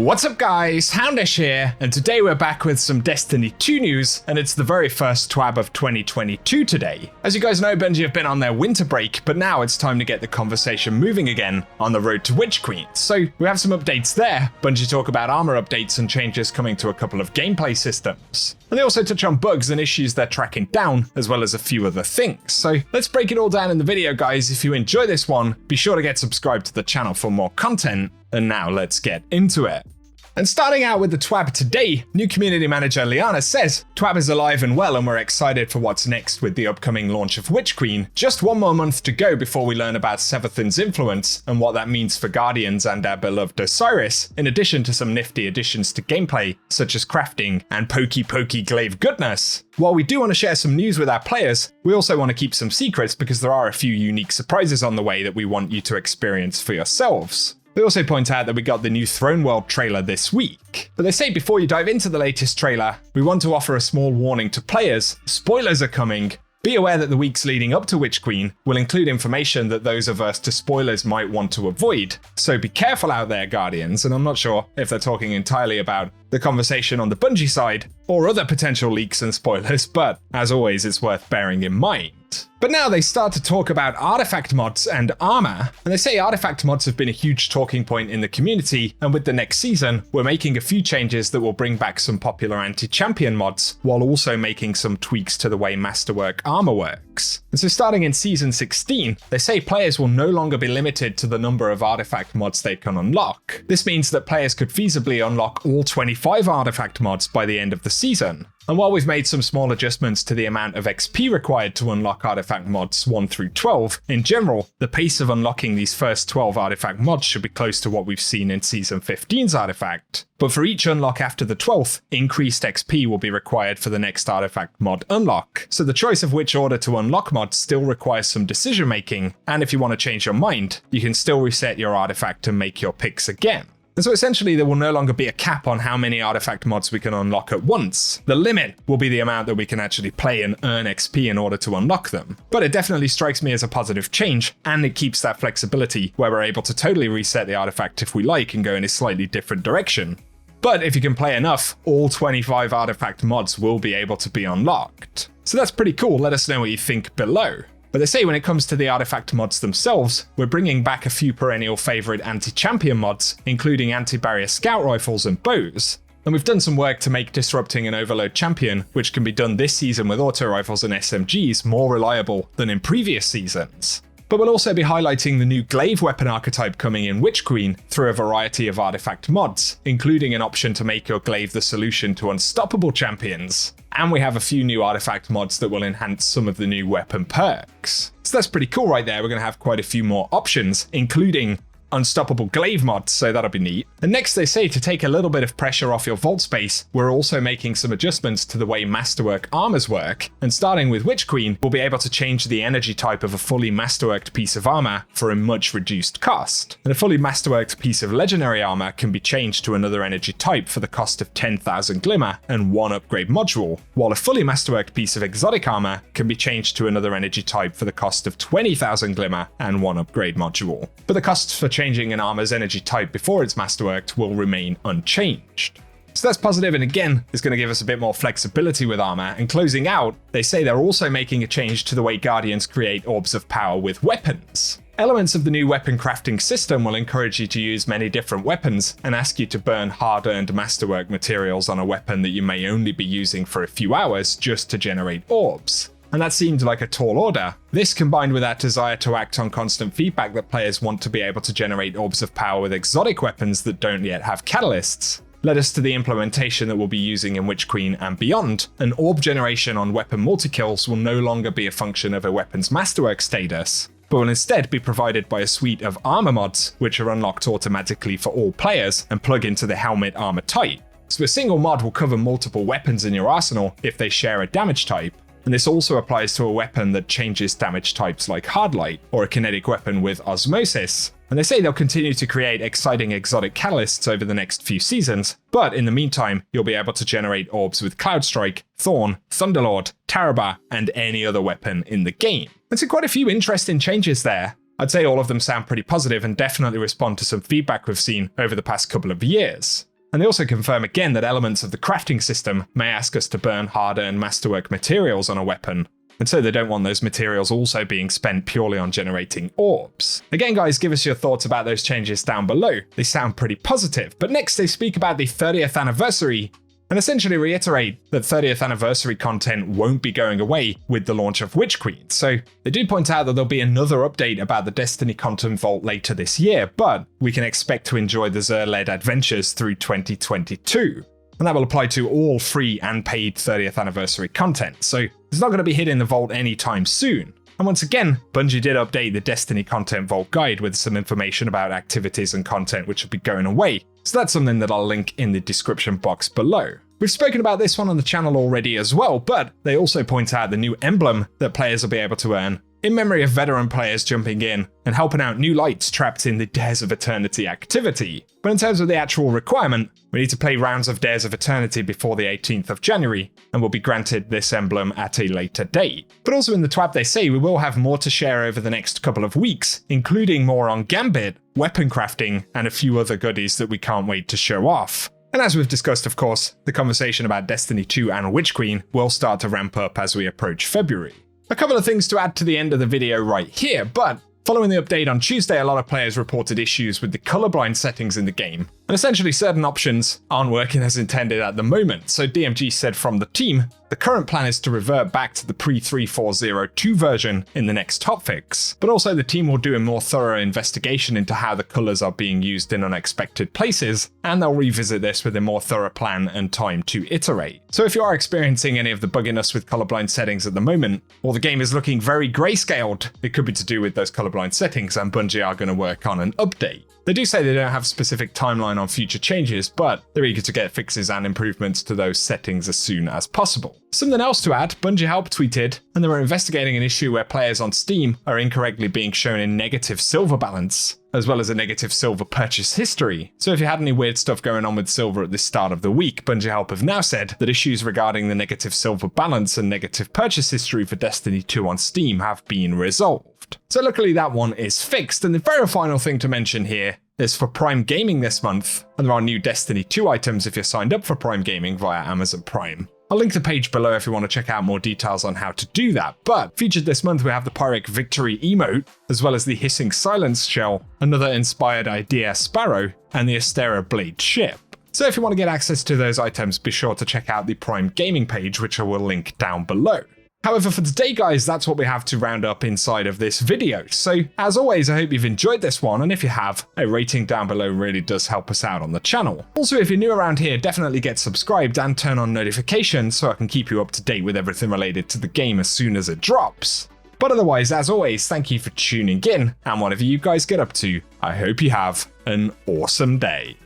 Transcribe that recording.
What's up guys, Houndish here, and today we're back with some Destiny 2 news, and it's the very first TWAB of 2022 today. As you guys know, Bungie have been on their winter break, but now it's time to get the conversation moving again on the road to Witch Queen. So we have some updates there. Bungie talk about armor updates and changes coming to a couple of gameplay systems. And they also touch on bugs and issues they're tracking down, as well as a few other things. So let's break it all down in the video guys. If you enjoy this one, be sure to get subscribed to the channel for more content. And now let's get into it. And starting out with the TWAB today, new community manager Liana says, TWAB is alive and well and we're excited for what's next with the upcoming launch of Witch Queen. Just one more month to go before we learn about Seraphon's influence and what that means for Guardians and our beloved Osiris, in addition to some nifty additions to gameplay, such as crafting and pokey Glaive goodness. While we do want to share some news with our players, we also want to keep some secrets because there are a few unique surprises on the way that we want you to experience for yourselves. They also point out that we got the new Throne World trailer this week. But they say before you dive into the latest trailer, we want to offer a small warning to players. Spoilers are coming. Be aware that the weeks leading up to Witch Queen will include information that those averse to spoilers might want to avoid. So be careful out there, Guardians, and I'm not sure if they're talking entirely about the conversation on the Bungie side or other potential leaks and spoilers, but as always, it's worth bearing in mind. But now they start to talk about artifact mods and armor, and they say artifact mods have been a huge talking point in the community, and with the next season, we're making a few changes that will bring back some popular anti-champion mods, while also making some tweaks to the way Masterwork armor works. And so starting in Season 16, they say players will no longer be limited to the number of artifact mods they can unlock. This means that players could feasibly unlock all 25 artifact mods by the end of the season. And while we've made some small adjustments to the amount of XP required to unlock artifact mods 1 through 12, in general, the pace of unlocking these first 12 artifact mods should be close to what we've seen in Season 15's artifact. But for each unlock after the 12th, increased XP will be required for the next artifact mod unlock. So the choice of which order to unlock mods still requires some decision making, and if you want to change your mind, you can still reset your artifact and make your picks again. And so essentially there will no longer be a cap on how many artifact mods we can unlock at once. The limit will be the amount that we can actually play and earn XP in order to unlock them. But it definitely strikes me as a positive change, and it keeps that flexibility where we're able to totally reset the artifact if we like and go in a slightly different direction. But if you can play enough, all 25 artifact mods will be able to be unlocked. So that's pretty cool, let us know what you think below. But they say when it comes to the artifact mods themselves, we're bringing back a few perennial favourite anti-champion mods, including anti-barrier scout rifles and bows. And we've done some work to make disrupting an overload champion, which can be done this season with auto rifles and SMGs, more reliable than in previous seasons. But we'll also be highlighting the new Glaive weapon archetype coming in Witch Queen through a variety of artifact mods, including an option to make your Glaive the solution to unstoppable champions. And we have a few new artifact mods that will enhance some of the new weapon perks. So that's pretty cool right there. We're going to have quite a few more options, including unstoppable Glaive mods, so that'll be neat. And next they say to take a little bit of pressure off your vault space, we're also making some adjustments to the way Masterwork armors work. And starting with Witch Queen, we'll be able to change the energy type of a fully Masterworked piece of armor for a much reduced cost. And a fully Masterworked piece of legendary armor can be changed to another energy type for the cost of 10,000 glimmer and 1 upgrade module, while a fully Masterworked piece of exotic armor can be changed to another energy type for the cost of 20,000 glimmer and 1 upgrade module. But the costs for changing an armor's energy type before it's masterworked will remain unchanged. So that's positive, and again, it's going to give us a bit more flexibility with armor. And closing out, they say they're also making a change to the way Guardians create orbs of power with weapons. Elements of the new weapon crafting system will encourage you to use many different weapons and ask you to burn hard-earned masterwork materials on a weapon that you may only be using for a few hours just to generate orbs. And that seemed like a tall order. This, combined with our desire to act on constant feedback that players want to be able to generate orbs of power with exotic weapons that don't yet have catalysts, led us to the implementation that we'll be using in Witch Queen and beyond. An orb generation on weapon multi-kills will no longer be a function of a weapon's masterwork status, but will instead be provided by a suite of armor mods, which are unlocked automatically for all players and plug into the helmet armor type. So a single mod will cover multiple weapons in your arsenal if they share a damage type. And this also applies to a weapon that changes damage types like Hardlight, or a kinetic weapon with Osmosis. And they say they'll continue to create exciting exotic catalysts over the next few seasons, but in the meantime, you'll be able to generate orbs with Cloudstrike, Thorn, Thunderlord, Taraba, and any other weapon in the game. And so quite a few interesting changes there. I'd say all of them sound pretty positive and definitely respond to some feedback we've seen over the past couple of years. And they also confirm again that elements of the crafting system may ask us to burn harder and masterwork materials on a weapon, and so they don't want those materials also being spent purely on generating orbs. Again guys, give us your thoughts about those changes down below. They sound pretty positive. But next they speak about the 30th anniversary and essentially reiterate that 30th anniversary content won't be going away with the launch of Witch Queen. So they do point out that there'll be another update about the Destiny content vault later this year, but we can expect to enjoy the Xur-led adventures through 2022. And that will apply to all free and paid 30th anniversary content, so it's not going to be hitting the vault anytime soon. And once again, Bungie did update the Destiny Content Vault guide with some information about activities and content which will be going away, so that's something that I'll link in the description box below. We've spoken about this one on the channel already as well, but they also point out the new emblem that players will be able to earn in memory of veteran players jumping in and helping out new lights trapped in the Dares of Eternity activity. But in terms of the actual requirement, we need to play rounds of Dares of Eternity before the 18th of January, and will be granted this emblem at a later date. But also in the TWAB they say we will have more to share over the next couple of weeks, including more on Gambit, weapon crafting, and a few other goodies that we can't wait to show off. And as we've discussed, of course, the conversation about Destiny 2 and Witch Queen will start to ramp up as we approach February. A couple of things to add to the end of the video right here, but following the update on Tuesday, a lot of players reported issues with the colorblind settings in the game, and essentially certain options aren't working as intended at the moment. So DMG said from the team, the current plan is to revert back to the pre-3402 version in the next hotfix, but also the team will do a more thorough investigation into how the colors are being used in unexpected places, and they'll revisit this with a more thorough plan and time to iterate. So if you are experiencing any of the bugginess with colorblind settings at the moment, or the game is looking very grayscaled, it could be to do with those colorblind settings, and Bungie are going to work on an update. They do say they don't have a specific timeline on future changes, but they're eager to get fixes and improvements to those settings as soon as possible. Something else to add, Bungie Help tweeted, and they were investigating an issue where players on Steam are incorrectly being shown a negative silver balance, as well as a negative silver purchase history. So if you had any weird stuff going on with silver at the start of the week, Bungie Help have now said that issues regarding the negative silver balance and negative purchase history for Destiny 2 on Steam have been resolved. So luckily that one is fixed, and the very final thing to mention here is for Prime Gaming this month, and there are new Destiny 2 items if you're signed up for Prime Gaming via Amazon Prime. I'll link the page below if you want to check out more details on how to do that, but featured this month we have the Pyrrhic Victory emote, as well as the Hissing Silence shell, another inspired idea Sparrow, and the Astera Blade ship. So if you want to get access to those items, be sure to check out the Prime Gaming page, which I will link down below. However, for today guys, that's what we have to round up inside of this video. So as always, I hope you've enjoyed this one, and if you have, a rating down below really does help us out on the channel. Also, if you're new around here, definitely get subscribed and turn on notifications so I can keep you up to date with everything related to the game as soon as it drops. But otherwise, as always, thank you for tuning in, and whatever you guys get up to, I hope you have an awesome day.